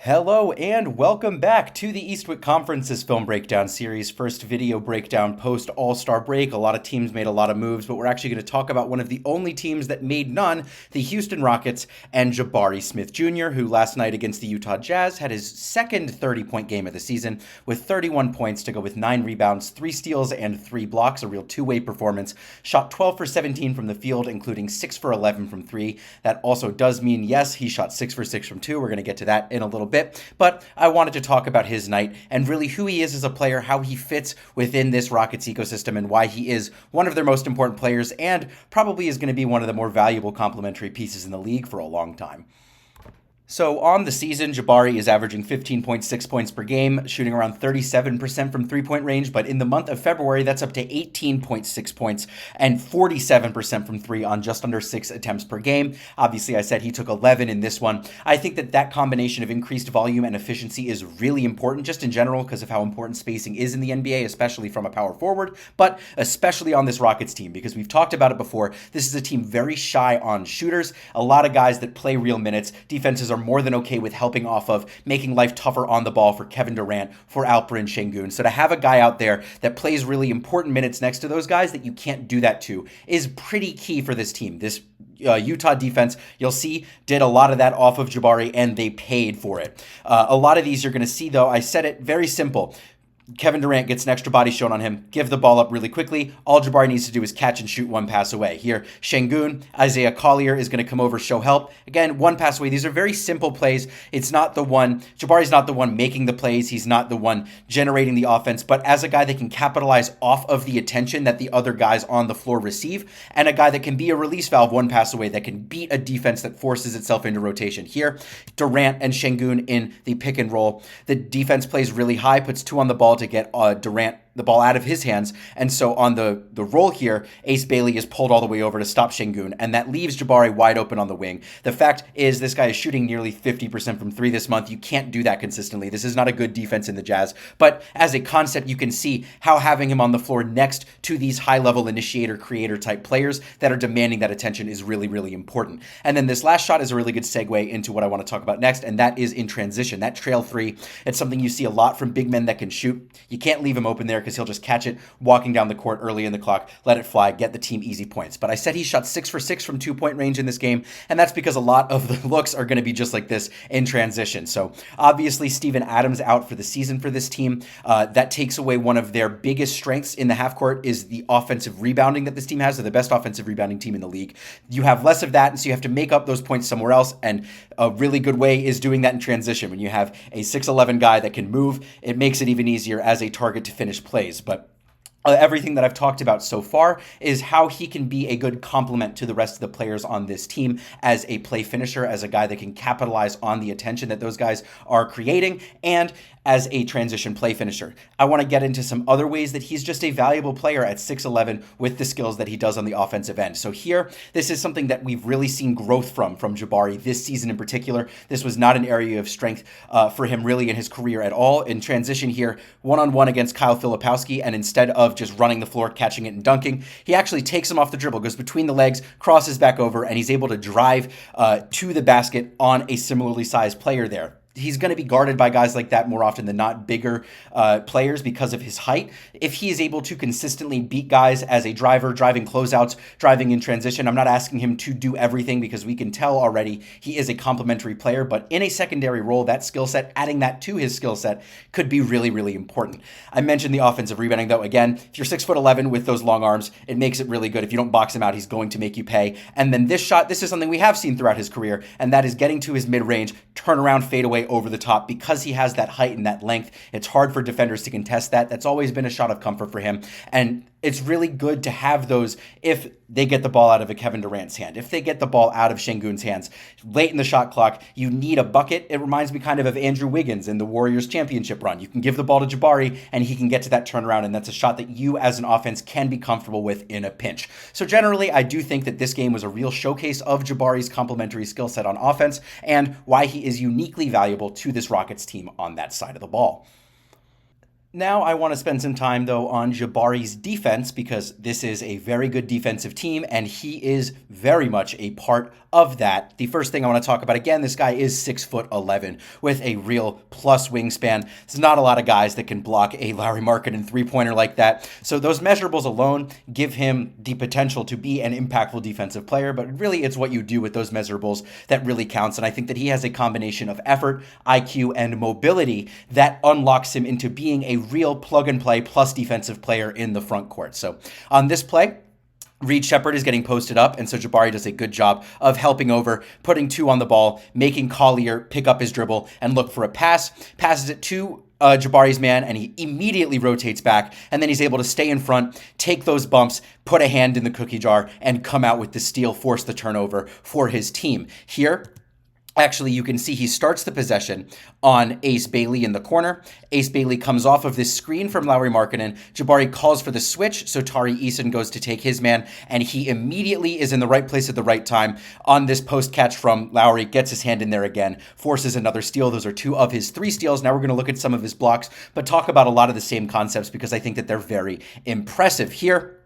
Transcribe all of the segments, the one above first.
Hello and welcome back to the Eastwick Conference's film breakdown series. First video breakdown post All-Star break. A lot of teams made a lot of moves, but we're actually going to talk about one of the only teams that made none, the Houston Rockets and Jabari Smith Jr., who last night against the Utah Jazz had his second 30-point game of the season with 31 points to go with 9 rebounds, 3 steals, and 3 blocks, a real two-way performance. Shot 12 for 17 from the field, including 6 for 11 from 3. That also does mean, yes, he shot 6 for 6 from 2. We're going to get to that in a little bit, but I wanted to talk about his night and really who he is as a player, how he fits within this Rockets ecosystem, and why he is one of their most important players and probably is going to be one of the more valuable complementary pieces in the league for a long time. So on the season, Jabari is averaging 15.6 points per game, shooting around 37% from three-point range, but in the month of February, that's up to 18.6 points and 47% from three on just under 6 attempts per game. Obviously, I said he took 11 in this one. I think that combination of increased volume and efficiency is really important just in general because of how important spacing is in the NBA, especially from a power forward, but especially on this Rockets team because we've talked about it before. This is a team very shy on shooters, a lot of guys that play real minutes. Defenses are more than okay with helping off of making life tougher on the ball for Kevin Durant, for Alperen Şengün. So to have a guy out there that plays really important minutes next to those guys that you can't do that to is pretty key for this team. This Utah defense, you'll see, did a lot of that off of Jabari, and they paid for it. A lot of these you're going to see, though, I said it very simple. Kevin Durant gets an extra body shown on him, give the ball up really quickly. All Jabari needs to do is catch and shoot one pass away. Here, Şengün, Isaiah Collier is going to come over, show help. Again, one pass away. These are very simple plays. Jabari's not the one making the plays. He's not the one generating the offense, but as a guy that can capitalize off of the attention that the other guys on the floor receive, and a guy that can be a release valve one pass away, that can beat a defense that forces itself into rotation. Here, Durant and Şengün in the pick and roll. The defense plays really high, puts 2 on the ball to get Durant the ball out of his hands. And so on the roll here, Ace Bailey is pulled all the way over to stop Şengün, and that leaves Jabari wide open on the wing. The fact is this guy is shooting nearly 50% from 3 this month. You can't do that consistently. This is not a good defense in the Jazz. But as a concept, you can see how having him on the floor next to these high-level initiator, creator type players that are demanding that attention is really, really important. And then this last shot is a really good segue into what I want to talk about next, and that is in transition. That trail 3, it's something you see a lot from big men that can shoot. You can't leave him open there because he'll just catch it walking down the court early in the clock, let it fly, get the team easy points. But I said he shot 6 for 6 from 2-point range in this game, and that's because a lot of the looks are going to be just like this in transition. So obviously Steven Adams out for the season for this team. That takes away one of their biggest strengths in the half court is the offensive rebounding that this team has. They're the best offensive rebounding team in the league. You have less of that, and so you have to make up those points somewhere else, and a really good way is doing that in transition. When you have a 6'11 guy that can move, it makes it even easier as a target to finish plays. But everything that I've talked about so far is how he can be a good complement to the rest of the players on this team as a play finisher, as a guy that can capitalize on the attention that those guys are creating, and as a transition play finisher. I want to get into some other ways that he's just a valuable player at 6'11 with the skills that he does on the offensive end. So here, this is something that we've really seen growth from Jabari this season in particular. This was not an area of strength for him really in his career at all. In transition here, one-on-one against Kyle Filipowski, and instead of just running the floor, catching it, and dunking, he actually takes him off the dribble, goes between the legs, crosses back over, and he's able to drive to the basket on a similarly sized player there. He's going to be guarded by guys like that more often than not, bigger players because of his height. If he is able to consistently beat guys as a driver, driving closeouts, driving in transition, I'm not asking him to do everything because we can tell already he is a complementary player, but in a secondary role, that skill set, adding that to his skill set could be really, really important. I mentioned the offensive rebounding though. Again, if you're 6'11 with those long arms, it makes it really good. If you don't box him out, he's going to make you pay. And then this shot, this is something we have seen throughout his career, and that is getting to his mid-range, turnaround, fadeaway over the top. Because he has that height and that length, it's hard for defenders to contest that. That's always been a shot of comfort for him. And it's really good to have those if they get the ball out of a Kevin Durant's hand. If they get the ball out of Şengün's hands late in the shot clock, you need a bucket. It reminds me kind of Andrew Wiggins in the Warriors championship run. You can give the ball to Jabari and he can get to that turnaround, and that's a shot that you as an offense can be comfortable with in a pinch. So generally, I do think that this game was a real showcase of Jabari's complementary skill set on offense and why he is uniquely valuable to this Rockets team on that side of the ball. Now I want to spend some time, though, on Jabari's defense because this is a very good defensive team, and he is very much a part of that. The first thing I want to talk about, again, this guy is 6'11" with a real plus wingspan. There's not a lot of guys that can block a Lauri Markkanen three-pointer like that. So those measurables alone give him the potential to be an impactful defensive player, but really it's what you do with those measurables that really counts. And I think that he has a combination of effort, IQ, and mobility that unlocks him into being a real plug-and-play plus defensive player in the front court. So on this play, Reed Shepherd is getting posted up, and so Jabari does a good job of helping over, putting two on the ball, making Collier pick up his dribble and look for a pass, passes it to Jabari's man, and he immediately rotates back, and then he's able to stay in front, take those bumps, put a hand in the cookie jar, and come out with the steal, force the turnover for his team. Here, actually, you can see he starts the possession on Ace Bailey in the corner. Ace Bailey comes off of this screen from Lauri Markkanen. Jabari calls for the switch, so Tari Eason goes to take his man, and he immediately is in the right place at the right time on this post catch from Lauri, gets his hand in there again, forces another steal. Those are two of his three steals. Now we're going to look at some of his blocks, but talk about a lot of the same concepts because I think that they're very impressive here.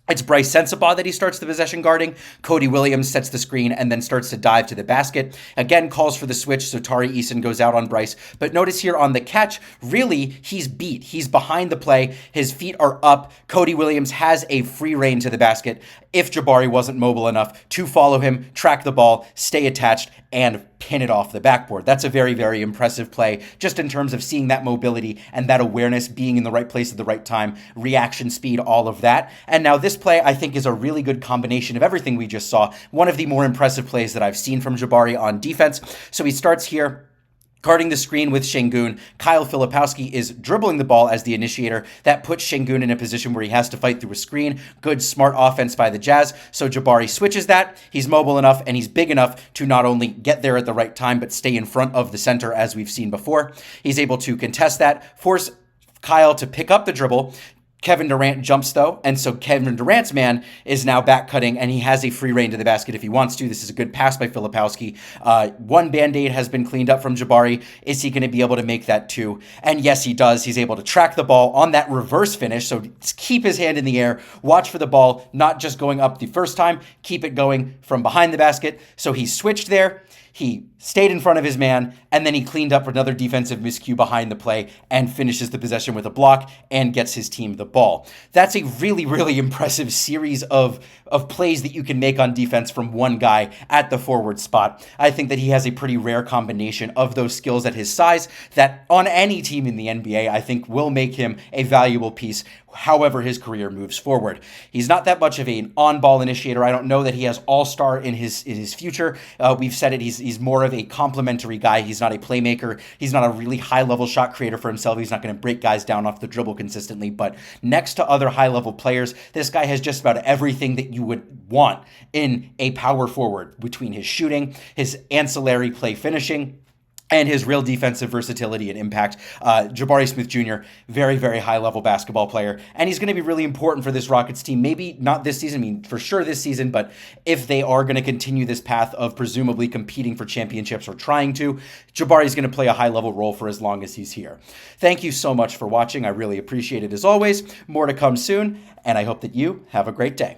It's Bryce Sensabaugh that he starts the possession guarding. Cody Williams sets the screen and then starts to dive to the basket. Again, calls for the switch, so Tari Eason goes out on Bryce. But notice here on the catch, really, he's beat. He's behind the play. His feet are up. Cody Williams has a free reign to the basket if Jabari wasn't mobile enough to follow him, track the ball, stay attached, and pin it off the backboard. That's a very, very impressive play, just in terms of seeing that mobility and that awareness, being in the right place at the right time, reaction speed, all of that. And now this play, I think, is a really good combination of everything we just saw. One of the more impressive plays that I've seen from Jabari on defense. So he starts here, guarding the screen with Şengün. Kyle Filipowski is dribbling the ball as the initiator. That puts Şengün in a position where he has to fight through a screen. Good, smart offense by the Jazz. So Jabari switches that. He's mobile enough and he's big enough to not only get there at the right time, but stay in front of the center as we've seen before. He's able to contest that, force Kyle to pick up the dribble. Kevin Durant jumps, though, and so Kevin Durant's man is now back cutting, and he has a free reign to the basket if he wants to. This is a good pass by Filipowski. One Band-Aid has been cleaned up from Jabari. Is he going to be able to make that two? And yes, he does. He's able to track the ball on that reverse finish, so keep his hand in the air, watch for the ball, not just going up the first time, keep it going from behind the basket. So he switched there. He stayed in front of his man, and then he cleaned up another defensive miscue behind the play and finishes the possession with a block and gets his team the ball. That's a really, really impressive series of plays that you can make on defense from one guy at the forward spot. I think that he has a pretty rare combination of those skills at his size that on any team in the NBA, I think will make him a valuable piece however his career moves forward. He's not that much of an on-ball initiator. I don't know that he has all-star in his future. We've said it, he's more of a complementary guy. He's not a playmaker. He's not a really high-level shot creator for himself. He's not going to break guys down off the dribble consistently, but next to other high-level players, this guy has just about everything that you would want in a power forward, between his shooting, his ancillary play finishing, and his real defensive versatility and impact. Jabari Smith Jr., very, very high-level basketball player, and he's going to be really important for this Rockets team. Maybe not this season, I mean, for sure this season, but if they are going to continue this path of presumably competing for championships or trying to, Jabari's going to play a high-level role for as long as he's here. Thank you so much for watching. I really appreciate it as always. More to come soon, and I hope that you have a great day.